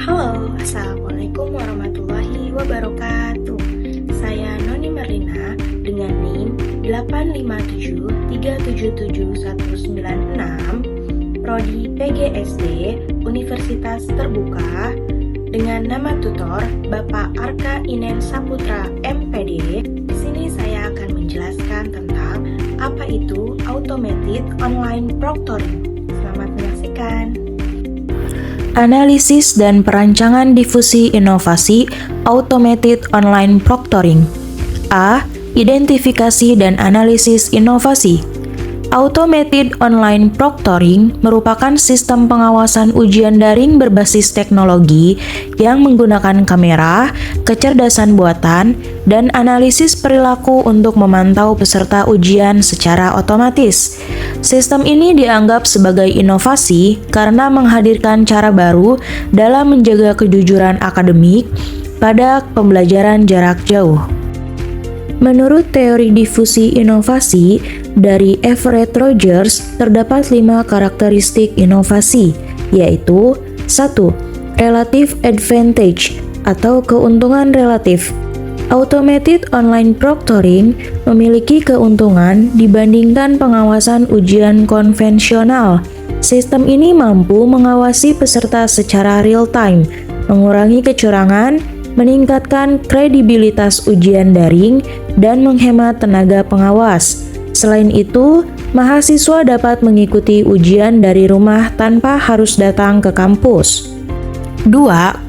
Halo, Assalamualaikum warahmatullahi wabarakatuh. Saya Noni Marlina dengan NIM 857377196, Prodi PGSD Universitas Terbuka, dengan nama tutor Bapak Arka Inen Saputra MPD. Di sini saya akan menjelaskan tentang apa itu Automated Online Proctoring. Selamat menyaksikan. Analisis dan perancangan difusi inovasi Automated Online Proctoring. A. Identifikasi dan analisis inovasi. Automated Online Proctoring merupakan sistem pengawasan ujian daring berbasis teknologi yang menggunakan kamera, kecerdasan buatan, dan analisis perilaku untuk memantau peserta ujian secara otomatis. Sistem ini dianggap sebagai inovasi karena menghadirkan cara baru dalam menjaga kejujuran akademik pada pembelajaran jarak jauh. Menurut teori difusi inovasi dari Everett Rogers, terdapat 5 karakteristik inovasi, yaitu 1. Relative advantage atau keuntungan relatif. Automated Online Proctoring memiliki keuntungan dibandingkan pengawasan ujian konvensional. Sistem ini mampu mengawasi peserta secara real-time, mengurangi kecurangan, meningkatkan kredibilitas ujian daring, dan menghemat tenaga pengawas. Selain itu, mahasiswa dapat mengikuti ujian dari rumah tanpa harus datang ke kampus. 2.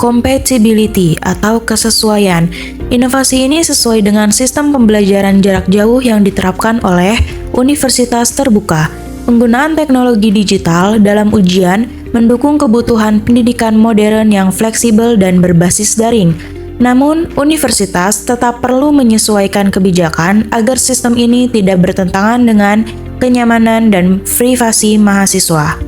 Compatibility atau kesesuaian. Inovasi ini sesuai dengan sistem pembelajaran jarak jauh yang diterapkan oleh Universitas Terbuka. Penggunaan teknologi digital dalam ujian mendukung kebutuhan pendidikan modern yang fleksibel dan berbasis daring. Namun, universitas tetap perlu menyesuaikan kebijakan agar sistem ini tidak bertentangan dengan kenyamanan dan privasi mahasiswa.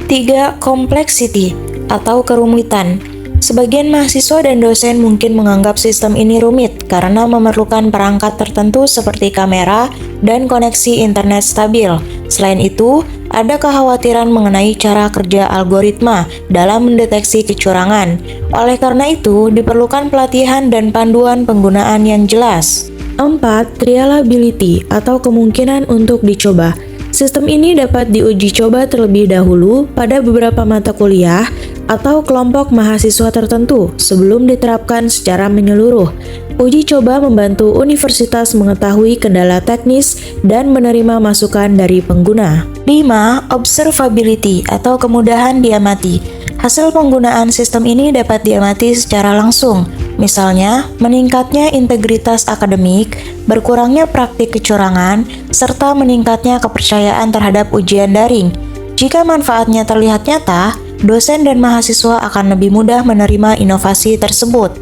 3. Complexity atau kerumitan. Sebagian mahasiswa dan dosen mungkin menganggap sistem ini rumit karena memerlukan perangkat tertentu seperti kamera dan koneksi internet stabil. Selain itu, ada kekhawatiran mengenai cara kerja algoritma dalam mendeteksi kecurangan. Oleh karena itu, diperlukan pelatihan dan panduan penggunaan yang jelas. 4. Reliability atau kemungkinan untuk dicoba. Sistem ini dapat diuji coba terlebih dahulu pada beberapa mata kuliah atau kelompok mahasiswa tertentu sebelum diterapkan secara menyeluruh. Uji coba membantu universitas mengetahui kendala teknis dan menerima masukan dari pengguna. 5. Observability atau kemudahan diamati. Hasil penggunaan sistem ini dapat diamati secara langsung, misalnya meningkatnya integritas akademik, berkurangnya praktik kecurangan, serta meningkatnya kepercayaan terhadap ujian daring. Jika manfaatnya terlihat nyata, dosen dan mahasiswa akan lebih mudah menerima inovasi tersebut.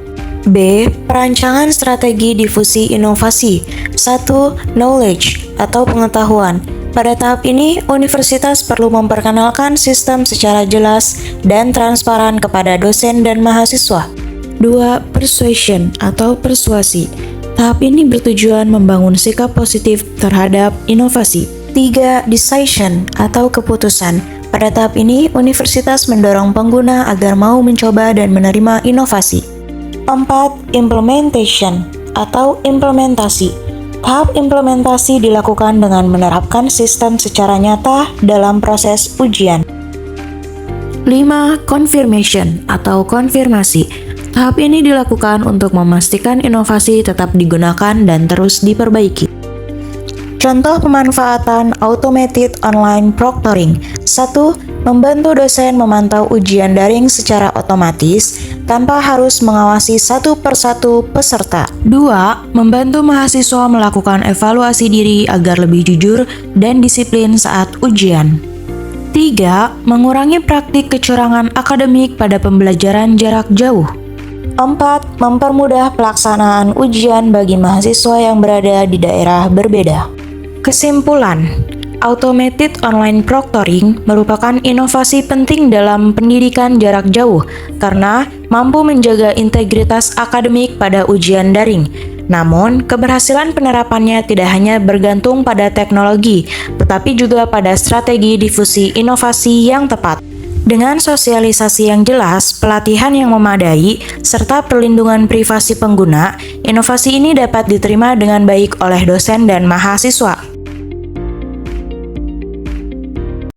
B. Perancangan strategi difusi inovasi. 1. Knowledge atau pengetahuan. Pada tahap ini, universitas perlu memperkenalkan sistem secara jelas dan transparan kepada dosen dan mahasiswa. 2. Persuasion atau persuasi. Tahap ini bertujuan membangun sikap positif terhadap inovasi. 3. Decision atau keputusan. Pada tahap ini, universitas mendorong pengguna agar mau mencoba dan menerima inovasi. 4. Implementation atau implementasi. Tahap implementasi dilakukan dengan menerapkan sistem secara nyata dalam proses ujian. 5. Confirmation atau konfirmasi. Tahap ini dilakukan untuk memastikan inovasi tetap digunakan dan terus diperbaiki. Contoh pemanfaatan Automated Online Proctoring. 1. Membantu dosen memantau ujian daring secara otomatis tanpa harus mengawasi satu persatu peserta. 2. Membantu mahasiswa melakukan evaluasi diri agar lebih jujur dan disiplin saat ujian. 3. Mengurangi praktik kecurangan akademik pada pembelajaran jarak jauh. 4. Mempermudah pelaksanaan ujian bagi mahasiswa yang berada di daerah berbeda. Kesimpulan, Automated Online Proctoring merupakan inovasi penting dalam pendidikan jarak jauh karena mampu menjaga integritas akademik pada ujian daring. Namun, keberhasilan penerapannya tidak hanya bergantung pada teknologi, tetapi juga pada strategi difusi inovasi yang tepat. Dengan sosialisasi yang jelas, pelatihan yang memadai, serta perlindungan privasi pengguna, inovasi ini dapat diterima dengan baik oleh dosen dan mahasiswa.